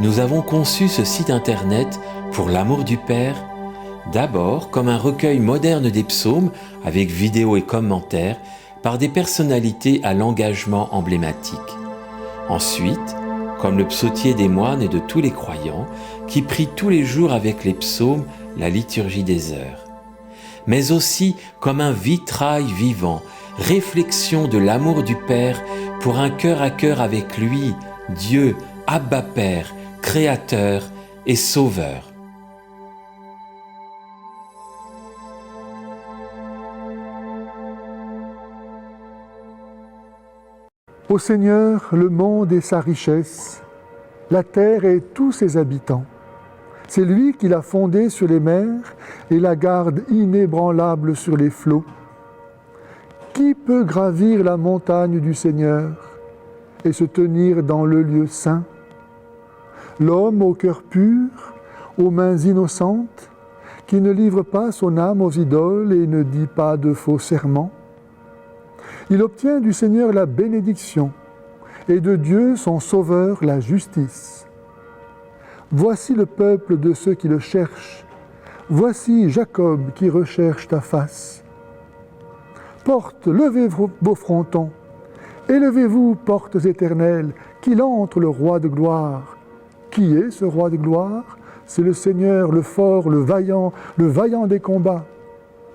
nous avons conçu ce site internet pour l'amour du Père, d'abord comme un recueil moderne des psaumes avec vidéos et commentaires par des personnalités à l'engagement emblématique. Ensuite, comme le psautier des moines et de tous les croyants qui prient tous les jours avec les psaumes la liturgie des heures. Mais aussi comme un vitrail vivant, réflexion de l'amour du Père pour un cœur à cœur avec lui, Dieu, Abba Père, Créateur et Sauveur. Ô Seigneur, le monde et sa richesse, la terre et tous ses habitants. C'est lui qui l'a fondée sur les mers et la garde inébranlable sur les flots. Qui peut gravir la montagne du Seigneur et se tenir dans le lieu saint? L'homme au cœur pur, aux mains innocentes, qui ne livre pas son âme aux idoles et ne dit pas de faux serments. Il obtient du Seigneur la bénédiction et de Dieu son Sauveur la justice. Voici le peuple de ceux qui le cherchent. Voici Jacob qui recherche ta face. Portes, levez vos frontons. Élevez-vous, portes éternelles, qu'il entre le roi de gloire. Qui est ce roi de gloire? C'est le Seigneur, le fort, le vaillant des combats.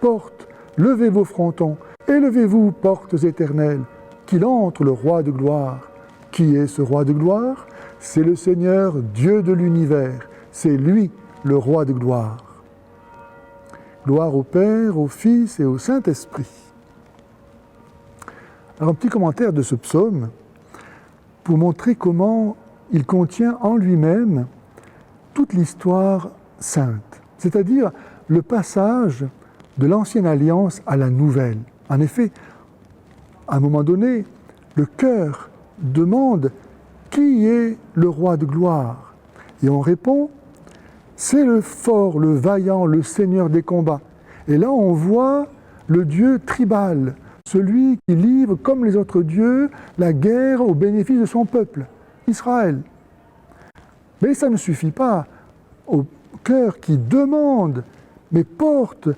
Portes, levez vos frontons. Élevez-vous, portes éternelles, qu'il entre le roi de gloire. Qui est ce roi de gloire? C'est le Seigneur, Dieu de l'univers. C'est lui, le roi de gloire. Gloire au Père, au Fils et au Saint-Esprit. Alors, un petit commentaire de ce psaume pour montrer comment il contient en lui-même toute l'histoire sainte, c'est-à-dire le passage de l'ancienne alliance à la nouvelle. En effet, à un moment donné, le cœur demande qui est le roi de gloire? Et on répond, c'est le fort, le vaillant, le Seigneur des combats. Et là, on voit le Dieu tribal, celui qui livre, comme les autres dieux, la guerre au bénéfice de son peuple, Israël. Mais ça ne suffit pas. Au cœur qui demande, mais porte,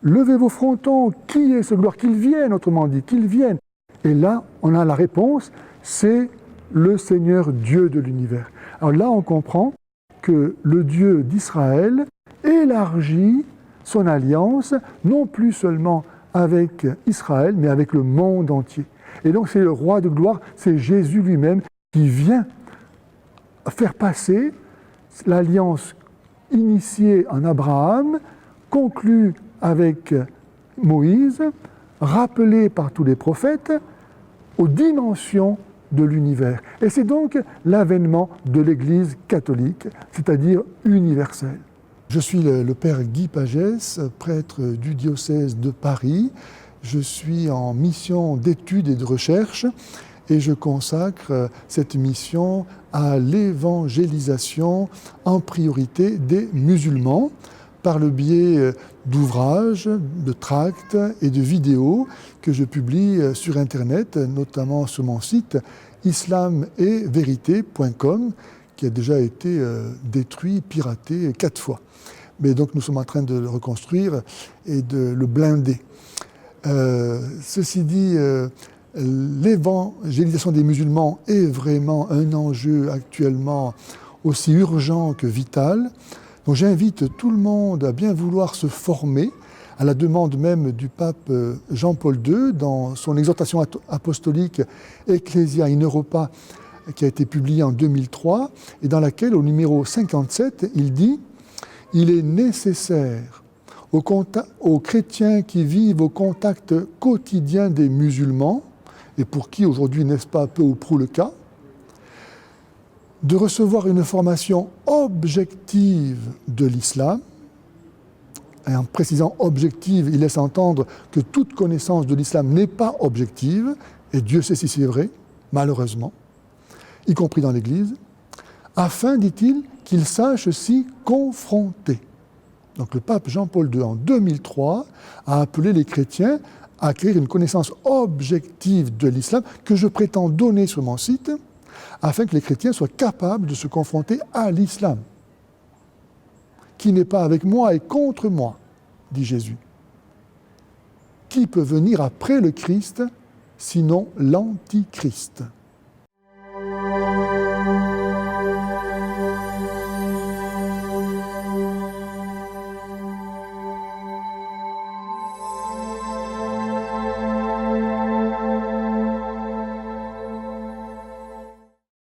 levez vos frontons, qui est ce gloire? Qu'il vienne, autrement dit, qu'il vienne. Et là, on a la réponse, c'est le Seigneur Dieu de l'univers. Alors là, on comprend que le Dieu d'Israël élargit son alliance, non plus seulement avec Israël, mais avec le monde entier. Et donc c'est le roi de gloire, c'est Jésus lui-même qui vient faire passer l'alliance initiée en Abraham, conclue avec Moïse, rappelée par tous les prophètes, aux dimensions de l'univers. Et c'est donc l'avènement de l'Église catholique, c'est-à-dire universelle. Je suis le père Guy Pagès, prêtre du diocèse de Paris. Je suis en mission d'études et de recherche et je consacre cette mission à l'évangélisation en priorité des musulmans par le biais d'ouvrages, de tracts et de vidéos que je publie sur Internet, notamment sur mon site islametverité.com, qui a déjà été détruit, piraté 4 fois. Mais donc nous sommes en train de le reconstruire et de le blinder. Ceci dit, l'évangélisation des musulmans est vraiment un enjeu actuellement aussi urgent que vital. Donc j'invite tout le monde à bien vouloir se former, à la demande même du pape Jean-Paul II, dans son exhortation apostolique Ecclesia in Europa, qui a été publiée en 2003, et dans laquelle, au numéro 57, il dit « Il est nécessaire aux chrétiens qui vivent au contact quotidien des musulmans, et pour qui aujourd'hui n'est-ce pas peu ou prou le cas, de recevoir une formation objective de l'islam. » Et en précisant objective, il laisse entendre que toute connaissance de l'islam n'est pas objective, et Dieu sait si c'est vrai, malheureusement, y compris dans l'Église, afin, dit-il, qu'ils sachent s'y confronter. Donc le pape Jean-Paul II, en 2003, a appelé les chrétiens à acquérir une connaissance objective de l'islam que je prétends donner sur mon site afin que les chrétiens soient capables de se confronter à l'islam, qui n'est pas avec moi et contre moi, dit Jésus. Qui peut venir après le Christ, sinon l'Antichrist ?